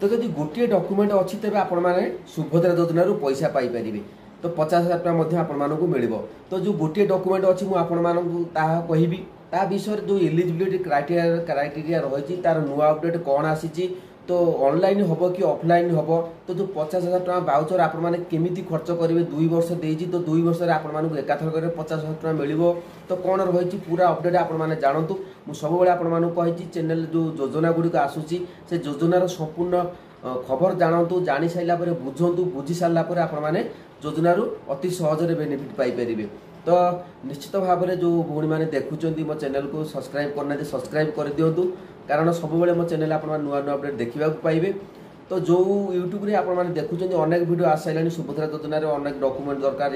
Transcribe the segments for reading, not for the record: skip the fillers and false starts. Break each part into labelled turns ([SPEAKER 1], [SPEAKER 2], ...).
[SPEAKER 1] तो जदि गोटे डॉक्यूमेंट अच्छी तेज आपण मैंने सुभद्रा योजना पैसा पाइपर तो 50,000 टका आपको मिल तो जो गोटे डॉक्यूमेंट अच्छी मुझे कहबी ता विषय जो एलिजिबिलिटी क्राइटेरिया रही तार नुआ अपडेट कौन आसी तो ऑनलाइन हम कि ऑफलाइन हम तो जो 50,000 टका बाउचर आपण मैंने केमी खर्च करेंगे 2 वर्ष देजी तो 2 वर्ष आपको एकाथर 50,000 टका मिल तो कौन रही पूरा अपडेट आपने जानतु मुझे सब कही चैनल जो योजना गुड़िक आसूसी से योजनार संपूर्ण खबर जानतु जानी सारापर बुझंतु बुझी सारापर आपने योजनार अति सहजरे बेनिफिट पाइपर तो निश्चित भाव में जो भौणी मैंने देखुं मो चैनल को सब्सक्राइब करना सब्सक्राइब कर दिंतु कारण सब मो चैनल आप नुआ नुआ अपडेट देखा पाइबे तो जो यूट्यूब रे आप देखुं अनेक वीडियो आसाइलानी सुभद्रा योजना अनेक डॉक्यूमेंट दरकार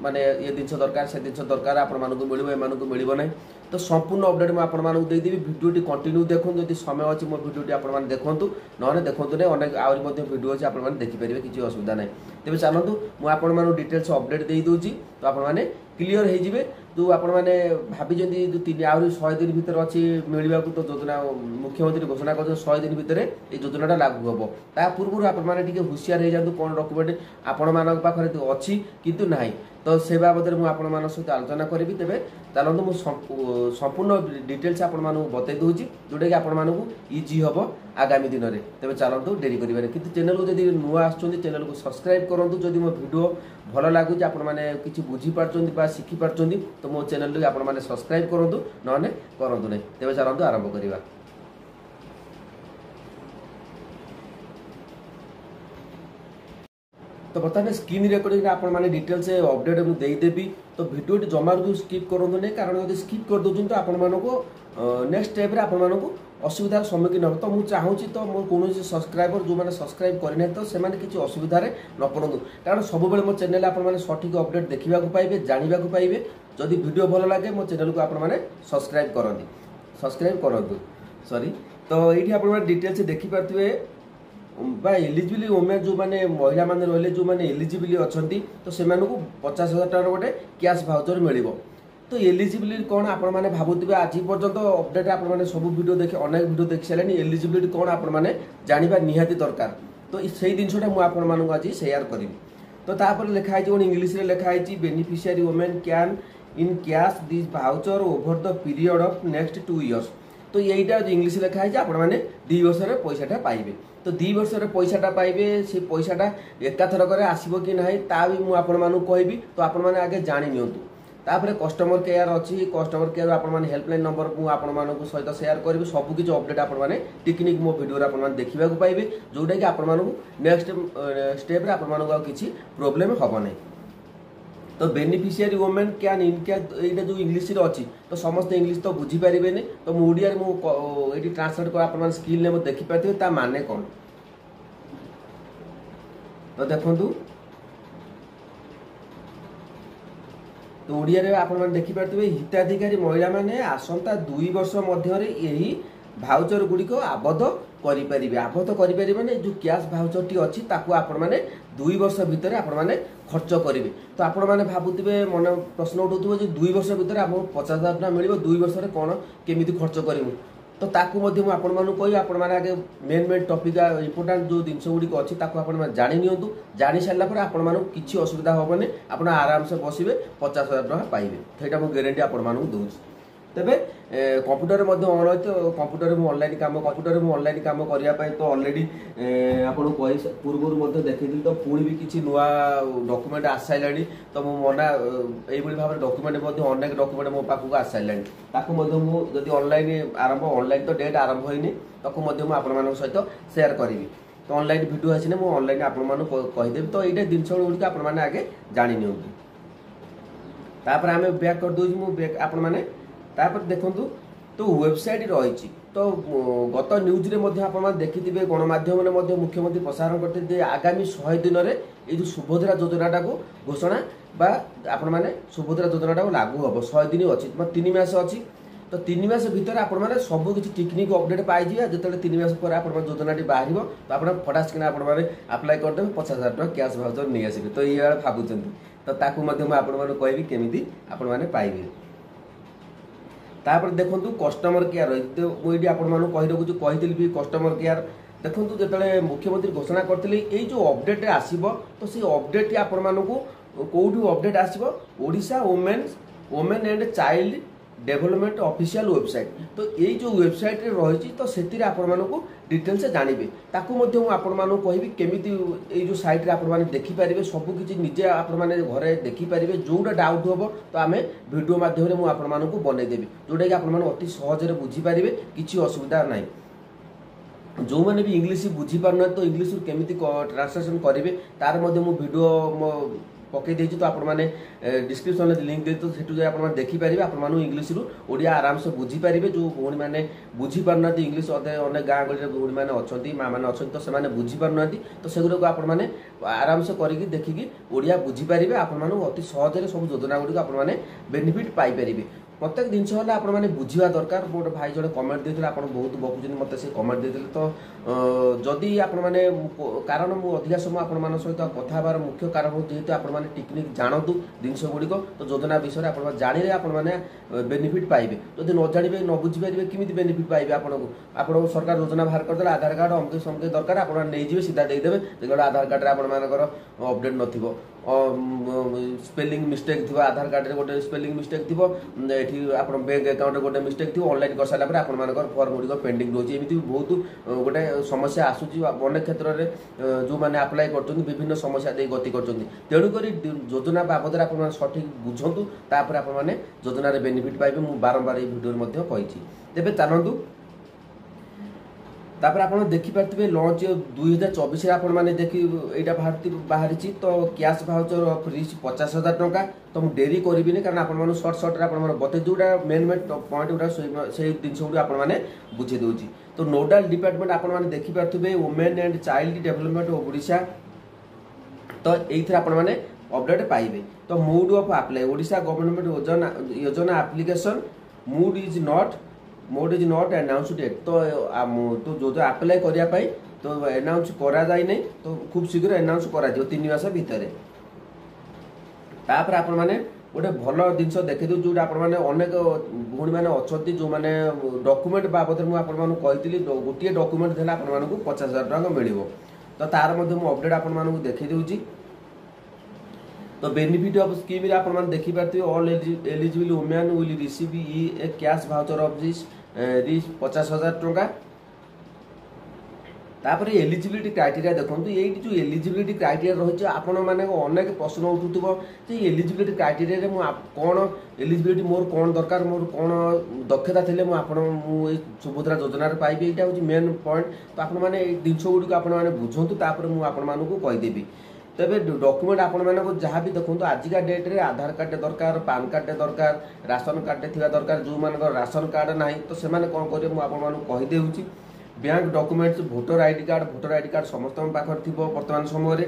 [SPEAKER 1] माने ये जिन दरकार से जिन दरकार आपको मिल ना तो संपूर्ण अपडेट मुझे आपको देदेवी भिडियोटी कंटिन्यू देखो जब समय अच्छी मो भिडियोटी आपने देखूँ ना देखूँ नहीं अनेक आहरी भिडियो अच्छे आपने देखिपारे किसी असुविधा ना तेज चलतु मुझे डिटेल्स अपडेट दे दूसरी तो आपने क्लीयर हो जो आपने भाई जो 100 दिन भितर अच्छी मिलवा तो योजना मुख्यमंत्री घोषणा कर 100 दिन भितर ये योजनाटा लागू हम ता पूर्व आपने हुशियार हो जातु कौन डॉक्यूमेंट आपण पाखे अच्छी किंतु ना तो से बाबद में आपण सहित आलोचना करी तेरे चलते मुझे संपूर्ण डिटेल्स आपण बतई दूसरी जोटा कि आपण इजी हम आगामी दिन में तेज चलतु डेरी करेंगे कि चैनल को जब नुआ चैनल को सब्सक्राइब करूँ जदि मो वीडियो भल लगुच आपने किसी बुझीपार शिखिपार तो मो चैनल को आपने सब्सक्राइब करूँ ना करूँ ना तेज चलतु आरंभ करवा तो बर्तमान स्क्रीन रिकॉर्डिंग आपने डिटेल्स अपडेट मुझे देदेवी तो वीडियो जमा भी स्किप करूँ नहीं कारण जब स्किप कर दूसरी तो आपण नेक्स्ट स्टेप आपको असुविधार सम्मुखीन हो तो मुझे चाहूँगी तो मोर कौन सब्सक्राइबर जो मैंने सब्सक्राइब करना तो से किसी असुविधार न पड़ू कारण सब मो चैनल आपने सठिक अपडेट देखा पाइबे जानवा पाइबे जदि वीडियो भल लगे मो चैनल को आपने सब्सक्राइब करूँ सॉरी तो ये आप डिटेल्स देखिपे एलिजिबिलिटी वोमेन जो मैंने महिला मैंने रही जो मैंने एलिजिबिलिटी अच्छा तो से 50,000 टका गोटे कैश भाउचर मिल तो एलिजिबिलिटी कौन आपने भावुवे आज पर्यंत अपडेट आपने सब वीडियो देखे अनेक वीडियो देखी सारे एलिजिबिलिटी कौन आपने जानवा निहाती दरकार तो से जिनसा मुझे आज शेयर करी तो तापर लिखाई इंग्लीश लिखाई beneficiary women can in cash this voucher over the period of next 2 years तो यहीटा इंग्लीश लिखाई आपने 2 वर्ष पैसाटा पाइबे तो 2 वर्ष पैसाटा पाइबे से पैसाटा एकाथरक आसो कि ना ता भी मुझे कहबी तो आपने आगे जाणी नियंतु तापर कस्टमर केयर अच्छी कस्टमर केयर आपने हेल्पलाइन नंबर को सहित शेयर करेंगे सबकि अपडेट आपने टेक्निक मो वीडियो आपने देखा पाइबे जोटा कि आपको नेक्स्ट स्टेप आपको किसी प्रोब्लेम हम ना तो बेनिफिशियरी वोमेन कैन इनकैश ये जो इंग्लीश अच्छी तो समस्त इंग्लीश तो बुझीपारे तो मुझे मुझे ट्रांसलेट कर आप स्क्रीन में देखिपारे ता माने कौन तो देखु तो ओडिया आप देखिपारे हिताधिकारी महिला माने आसंता 2 वर्ष मध्य यही भाउचर गुड़िक आबद्ध करें माने जो कैश भाउचर टी अच्छी आपने 2 वर्ष भितर आपने खर्च करेंगे तो आपने भावुवे मन प्रश्न उठाऊ जो 2 वर्ष भितर आपको 50,000 टका मिल 2 वर्ष कौन केमी खर्च करूँ तो ताकू कही आपने आगे मेन टॉपिक इंपोर्टाट जो जिनस गुड़िक अच्छी आप जाणी नियंतु जानी सारापर आपको किसी असुविधा हेनी आप आराम से बसवे 50,000 टका पाइबे ସେଇଟା ମୁଁ ଗ୍ୟାରେଣ୍ଟି ଆପଣମାନଙ୍କୁ ଦଉଛି तेबे कंप्यूटर ऑन है तो कंप्यूटर में ऑनलाइन काम करने तो ऑलरेडी आपको कही पूर्व देखी तो पुणी भी किसी नुआ डॉक्यूमेंट आसाइला तो मो मना ये भाव में डॉक्यूमेंट अनेक डॉक्यूमेंट मो पाखक आसाइला जब ऑनलाइन आरंभ ऑनलाइन तो डेट आरंभ होनी ताकू आपण सहित शेयर करी तो ऑनलाइन वीडियो आसने मुझे ऑनलाइन आपदेवी तो ये जिन गुड़िक आपने आगे जाणी निपर आम बैक कर दूसरी आपने तापर देखु तो वेबसाइट रही तो गत न्यूज रे आप देखिथे गणमाध्यम मुख्यमंत्री प्रसारण करते आगामी 100 दिन में ये सुभद्रा योजनाटा को घोषणा आपने सुभद्रा योजनाटा लागू हम 100 दिन अच्छी 3 मास अच्छी तो 3 मास भितर आपने सब किसी टेक्निक अपडेट पाई जो 3 मास पर आप योजना बाहर तो आप फटास किना आपने आप्लाय करदे 50,000 टका कैश भाउचर नहीं आसबे तो ये भावुं तो ताकू आपको कहबी केमी आपने पाइबे तापर देखो कस्टमर केयर तो मुझे आपको कही रखुच्छी कही भी कस्टमर केयर देखो जो मुख्यमंत्री घोषणा करते यही जो अपडेट आसब तो से अपडेट आपण मानक कौटू अपडेट आसब Odisha women and child development official website तो यही जो वेबसाइट रे रही तो से आपण मानक डिटेल्स जानवे ताकू आपण मानक कहबी केमिति ये जो साइट रे आपण माने देखि पारिबे सब किछि निजे आपण माने घरे देखि पारिबे जोटा डाउट होबो तो आमे वीडियो माध्यम रे मु आपण मानक बनै देबी जोटा कि आपण माने अति सहज रे बुझी पारिबे किछि असुविधा नाही जो मैंने भी इंग्लिश बुझी पारना तो इंग्लिश केमिति ट्रांसलेशन करेंगे तार मध्य मु वीडियो पकई देछि तो आपण माने डिस्क्रिप्शन में लिंक दे तो सेटु जाय आपण माने देखि पारिबे आपण मानु इंग्लिश रु ओडिया आराम से बुझी पारिबे जो भौणी माने बुझी पारना इंग्लिश अनेक गाँ गली भौणी माने अछंती माँ माने अछंती तो से माने बुझी पारना तो सेगुरा को आपण माने आराम से करिकि देखिकि ओडिया बुझी पारिबे आपण मानु अति सहज रे सब योजना गुडी आपण माने बेनिफिट पाई पारिबे प्रत्येक जिनस आप बुझा दरकार गोटे भाई जड़े कमेंट देते बहुत बकुचन मत से कमेंट देते तो जदि आपण मैंने कारण मुझे अधिका समय आपण सहित कथबार मुख्य कारण जेहेतु आपण टेक्निक जानतु जिनस गुड़िक तो योजना विषय आप जाने आपने बेनिफिट पाइबे जदि न जाने न बुझीपारे किमी बेनिफिट पाइबे आपको सरकार योजना बाहर करदे आधार कार्ड अमके समके दरकार आप नहीं सीधा देदेवे देखो आधार कार्ड आपर अपडेट न स्पेलिंग मिस्टेक थी आधार कार्ड रे गोटे स्पेलिंग मिस्टेक थी आप बैंक अकाउंट गोटे मिस्टेक थी ऑनलाइन कर सारा पर फॉर्म गुड़िक पेंडिंग रोचे एमती बहुत गोटे समस्या आसूची अनेक क्षेत्र में जो मैंने अप्लाई कर विभिन्न समस्या दे गति कर तेणुक योजना बाबद आप सठिक बुझंतु तापर आप योजन बेनिफिट पाइबे मु बारंबार ये वीडियो कही तेरे चलतु तापर आप देखिपे लॉन्च 2024 आप देखी यहाँ बाहरी तो कैश भाउचर फ्री 50,000 टंका तो मुझे डेरी करी कारण आप सर्ट सर्ट बते जोटा मेन मेन पॉइंट गुड़ा से जिन गुड़ा आपने बुझे दूसरी तो नोडाल डिपार्टमेंट आप देखिपे women and child development Odisha तो ये आपने अपडेट पाइबे तो mode of apply Odisha government योजना application mode is not announced yet तो जो अप्लाई करने तो अनाउंस करा जाए नहीं तो खूब शीघ्र अनाउंस करा 3 मास भितर तापर आपण माने गोटे भल जिनस देखी दो जो अनेक भौणी मैंने अच्छा जो मैंने डॉक्यूमेंट बाबद मुझे कही गोटे डॉक्यूमेंट देला आपण 50,000 टंका मिल तो तार मध्य मु अपडेट आपण देखी दूची तो बेनिफिट ऑफ स्कीम आप देखिपे all eligible women will receive a cash voucher of this 50,000 टंका तापर एलिजिबिलिटी क्राइटेरिया देखो ये जो एलिजिबिलिटी क्राइटेरिया रही आपण मैंने अनेक प्रश्न उठुव एलिजिबिलिटी क्राइटेरिया कौन एलिजिबिलिटी मोर कौन दरकार मोर कौन दक्षता थे मुझे सुभद्रा योजना पाइबे यहाँ हूँ मेन पॉइंट तो आपने जिनस गुड़िक आपने बुझंतु आपको कहीदेवी तेरे डॉक्यूमेंट आपण जहाँ भी देखो आजिका डेट रे आधार कार्ड दरकार पान कार्ड दरकार राशन कार्ड थी दरकार जो मान राशन कार्ड ना तो से कौन करें कहीदे bank documents voter ID card समस्त पाखर थी वर्तमान समय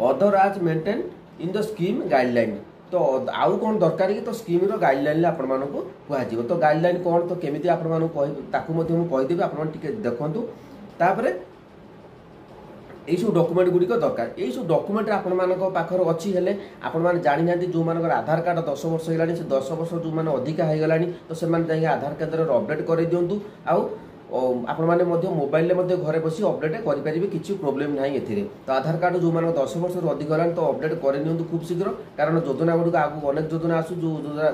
[SPEAKER 1] अदर आज maintain in the scheme guideline तो आउ कौन दरकार कि तो स्कीम रो गाइडलाइन आपण कह तो गाइडलाइन कौन तो केमी आपदेवी आप देखु तापर यही सब डॉक्यूमेंट गुड़िक दरकार यही सब डॉक्यूमेंट आपखर अच्छी हेले आपण जानी ना जो मान आधार कार्ड 10 वर्ष होगा से 10 वर्ष जो मैंने अधिका होगा तो से आधार केन्द्र अपडेट कर दिंतु आपण मैंने मोबाइल घरे बसी अपडेट करेंगे किसी प्रोब्लेम ना ए तो आधार कार्ड जो मैंने 10 वर्ष अधिक होगा तो अपडेट कर खूब शीघ्र कारण योजना गुड़िक आगे अनेक योजना आसू जो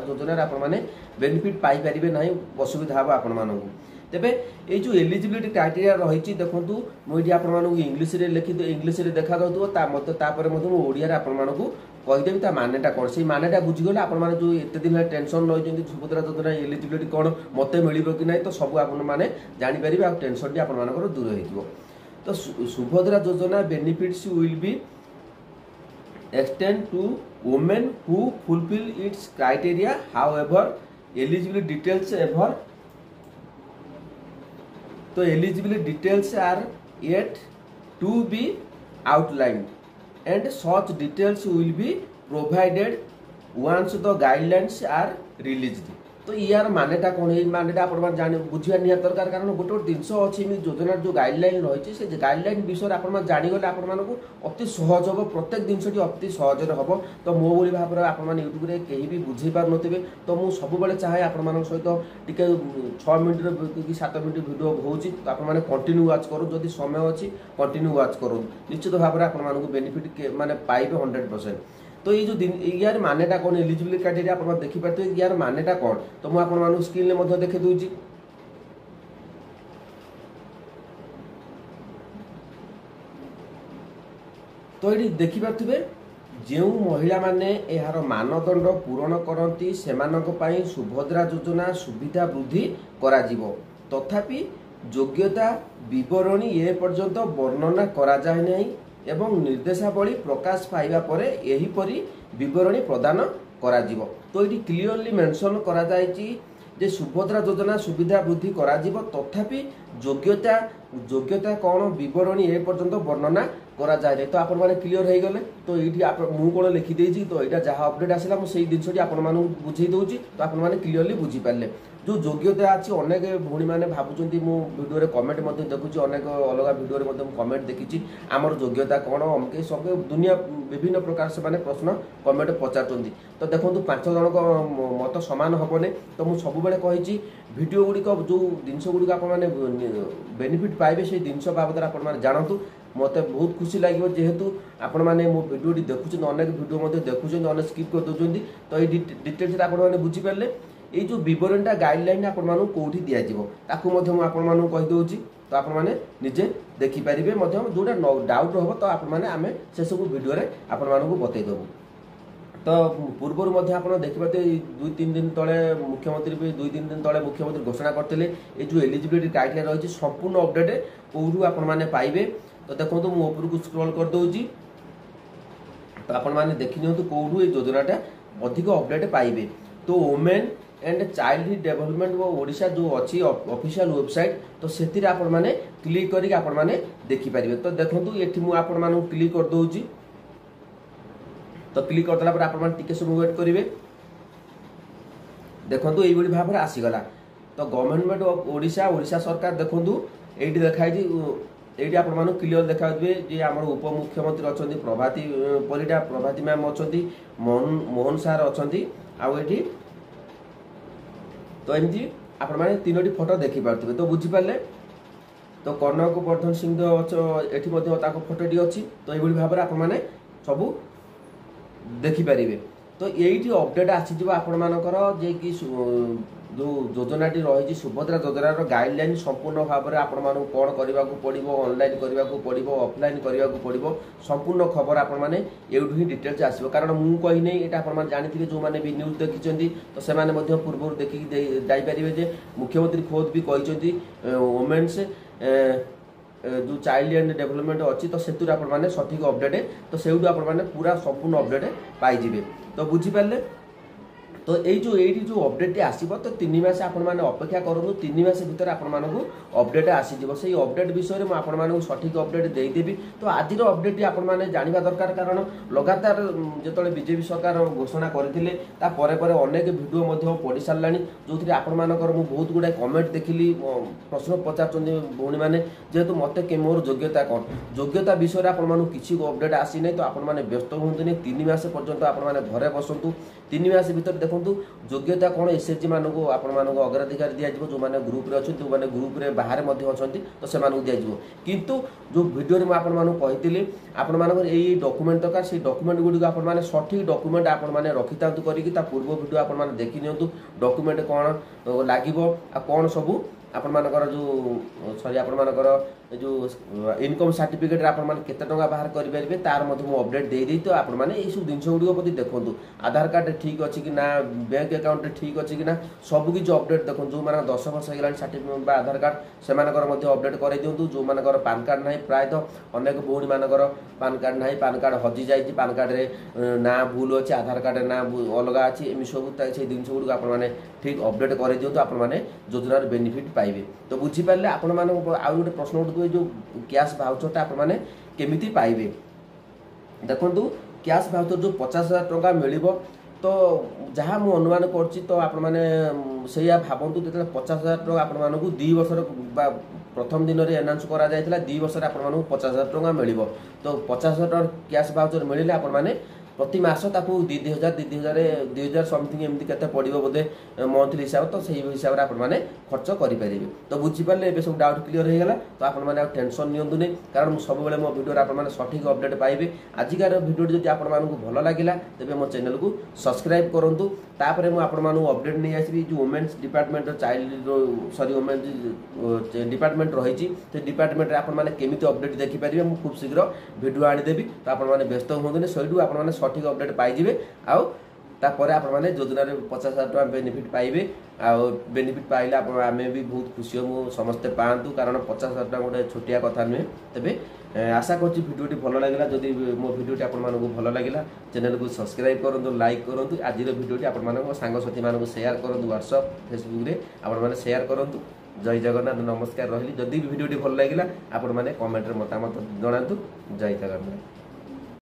[SPEAKER 1] योजना आपने बेनिफिट पाइपर ना असुविधा हम आपण तेबे ये जो एलिजिबिलिटी क्राइटेरिया रही देखूँ मुझे आपको इंग्लीश रे लिखि इंग्लीश रे देखा जाऊँ ओडिया कहीदेवी ता मानेटा कौन से मानेटा बुझीगले आप जो एत दिन टेंशन रही सुभद्रा योजना एलिजिबिलिटी कौन मत मिल कि ना तो सब आपने जापर आ टेंशन भी आपर दूर हो तो सुभद्रा योजना benefits will be extend to women who fulfil its criteria however eligibility details एवर तो eligibility details are yet to be outlined and such details will be provided once the guidelines are released तो यार मानेटा कौन है मानेटा आप जान बुझिया निहार दरकार कारण गोटे गोटे जिनस अच्छी योजनार जो गाइडलाइन रही है गाइडलाइन विषय आप जाणीगले आप अति सहज हम प्रत्येक जिनस अति सहज हम तो मो भाई भाव में आप यूट्यूब कहीं भी बुझे पार थे तो मुझे सब चाहे आप सहित टे 6 मिनट कि 7 मिनट भिड हो तो आपने कंटिन्यू वाच करूँ जदि समय अच्छी कंटिन्यू वाच करूँ निश्चित भाव में आपको बेनिफिट माने पाइबे 100%। तो ये जो दिन यार मानेटा कौन एलिजिबिलिटी क्राइटेरिया आप देखिपारे यार मानेटा कौन तो मुझे आप स्क्रीन देखी दूसरी तो ये देखिपे जो महिला माने यार मानदंड पूरण करती से सुभद्रा योजना सुविधा वृद्धि करा तथापि योग्यता विवरणी ए पर्यंत वर्णना करा जाए नहीं एवं निर्देशावली प्रकाश पाइबा परे एहीपरि विवरणी प्रदान करा जीवो। तो ये क्लियरली मेंशन करा जायछि जे सुभद्रा योजना सुविधा वृद्धि करा जीवो तथापि योग्यता कौन विवरणी ए पर्यंत वर्णना करा जाए तो आपण माने क्लियर हो गले। तो ये मु कौन लिखि देछि तो यहाँ जहाँ अपडेट आसला मुझे जिनस आपण बुझे दूसरी तो आपण मैंने क्लियरली बुझीपारे जो योग्यता अच्छी अनेक भौणी मैंने भावुं भिडियो कमेंट देखुची अनेक अलग भिडियो कमेंट देखी आमर योग्यता कौन अमके सब दुनिया विभिन्न प्रकार से माने प्रश्न कमेंट पचार तो देखो 5 जन मत सामान हेने तो मुझे सब कही भिडियो गुड़िक जो जिनस गुड़िक आप बेनिफिट पाइबे से जिन बाबद आप जानतु मत बहुत खुशी लगे जेहेतु आपण मैंने मो भिडियो देखुं अनेक भिडियो देखुं अनेक स्किप कर दौरान तो ये डिटेल्स आप बुझीपारे ये जो विवरणटा गाइडलाइन आपको कौटी दिज्व आपको कहीदे तो आपजे देखिपारे जोटा डाउट हम तो आम से सब भिडियो आपको बतईदेवु। तो पूर्वर आप देखिए 2-3 दिन तले मुख्यमंत्री भी 2-3 दिन तले मुख्यमंत्री घोषणा करते ये जो एलिजिबिलिटी गाइडलाइन रही संपूर्ण अपडेट कौटू आपने पाइबे। तो देखो मुझे उपरको स्क्रॉल कर दूसरी तो आपने देखी नि कौटू ये योजनाटा अधिक अपडेट पाइबे। तो वुमेन एंड चाइल्ड डेवलपमेंट वो ओडिशा जो अच्छी ऑफिशियल वेबसाइट तो से आपने क्लिक करके आपने देखिपारे। तो देखो ये मुझे क्लिक कर दूसरी तो क्लिक करदेला आप सब वेट करेंगे देखो ये भाव में आसीगला। तो गवर्नमेंट ऑफ ओडिशा ओडिशा सरकार देखो ये देखाई ये आप क्लियर देखा जे आम उप मुख्यमंत्री अच्छा प्रभाती परिडा प्रभाती मैम अच्छा मोहन सार अच्छा आठी तो एमती आप 3टी फोटो देखिपारे तो बुझीपारे। तो कनक वर्धन सिंह ये फोटोटी अच्छी तो ये भाव में आपने सब देखिपारे। तो यही अपडेट आसीज आपर जे कि जो योजनाटी रही सुभद्रा योजनार गाइडलाइन संपूर्ण भाव में आपण कौन करने को पड़ो ऑनलाइन करने को पड़ो ऑफलाइन करने को पड़ो संपूर्ण खबर आपने एवं ही डिटेल्स आसो कारण मुझे कही नहीं ये आप जानते जो मैंने भी न्यूज देखी तो से पूर्व देखिकी जापारे मुख्यमंत्री खोद भी कहते वुमेन्स जो चाइल्ड एंड डेवलपमेंट अच्छी तो से आपने सठिक अपडेट तो से आपने पूरा संपूर्ण अपडेट पाइबे। तो बुझीपारे तो ये जो अपडेट आसो तो 3 मास आपने अपेक्षा करूँ 3 मास भर आपको अपडेट आसीज से अपडेट विषय में आपको सठिक अपडेट देदेवी। तो आज अपडेट आपने जानवा दरकार कारण लगातार जो बीजेपी सरकार घोषणा करते अनेक भिडियो पढ़ी सारा जो थी आपर बहुत गुड़ाए कमेंट देखिली प्रश्न पचार भौणी मैंने जेहेतु मत मोर योग्यता कौन योग्यता विषय आपको किसी अपडेट आसी ना तो आपने व्यस्त हूँ 3 मास पर्यंत आपने घरे बसतु 3 मास भर देखो योग्यता कौन एसएचजी मान अग्राधिकार दिज्व जो मैंने ग्रुप रे अच्छे जो मैंने ग्रुप रे बाहर अच्छा तो से दिज्व किंतु जो भिडियो में आपती आप डॉक्यूमेंट दरकार से डॉक्यूमेंट गुड़िक आप सठिक डॉक्यूमेंट आपने रखी था करके पूर्व भिडियो आप देखी नि डॉक्यूमेंट कौन लगे कौन सब आपर जो सॉरी आपर जो इनकम सर्टिफिकेट केते टंका बाहर करेंगे तार अपडेट दे दी तो आपने सब जिन गुड़िक प्रति देखो आधार कार्ड ठीक अच्छी कि ना बैंक अकाउंट ठीक अच्छी कि ना सबकि अपडेट देखो जो मैंने 10 वर्ष हो सर्टिफिकेट आधार कार्ड से अपडेट कर दिंतु जो मान पान कार्ड ना प्रायतः अनेक भौणी मानकर पान कार्ड ना पान कार्ड हजि जाए पान कार्ड रे ना भूल अच्छे आधार कार्ड ना अलग अच्छी एम सब से जिन गुड़िक आपने ठीक अपडेट कर दिंतु आपने योजनार बेनिफिट पाइबे। तो बुझीपारे आपण आउ गोटे प्रश्न उठुए जो कैश भाउचरटा आपने केमिति पाइबे देखो कैश भाउचर जो 50,000 टंका मिल तो जहाँ मु अनुमान करछि तो आपण माने सेया भाबंतु जेते 50,000 टका आपण मानकु 2 वर्षर प्रथम दिन रे अनाउंस करा जायतिला 2 वर्ष रे आपण मानकु 50,000 टका मिलिबो तो 50,000 टका कैश वाउचर मिलिले आपण माने प्रति मास ताकू 2,000 समथिंग एमती केते पड़िबो बोधे मंथली हिसाब तो सही हिसाब रे आपण माने खर्च करि परिबे तो बुझि पाले एबे सब डाउट क्लियर हे गेला तो आपण माने टेंशन नियंतु नै कारण मु सब बेले मो वीडियो रे आपण माने सठिक अपडेट पाइबे आजिकार वीडियो जदि आपण मानकु भलो लागिला तबे मो चैनल को सब्सक्राइब करंतु तापरे मु आपण मानकु अपडेट नै आसीबी जो women's department child sorry women's department रहिछि ते डिपार्टमेंट रे आपण माने केमिति अपडेट देखि परिबे मु खूब शीघ्र वीडियो आनि देबी तो आपण माने व्यस्त होंदने सइडु आपण माने सठिक अपडेट पाइजिबे आउ तापर आपण माने योजना रे 50,000 टका बेनिफिट पाइबे आउ बेनिफिट पाइला आपण आमे भी बहुत खुशी हो समस्त पांतु कारण 50,000 टका गोटे छोटिया कथा नुहे तबे आशा करछि वीडियोटी भलो लागिला जदि मो वीडियोटी आपण मानकु भलो लागिला चैनल को सब्सक्राइब करंतु लाइक करंतु आजिर वीडियोटी आपण मानकु सांग साथी मानकु शेयर करंतु WhatsApp Facebook रे आपण माने शेयर करंतु जय जगन्नाथ नमस्कार रहिली जदि वीडियोटी भलो लागिला आपण माने कमेंट रे मतामत जणांतु जय जगन्नाथ।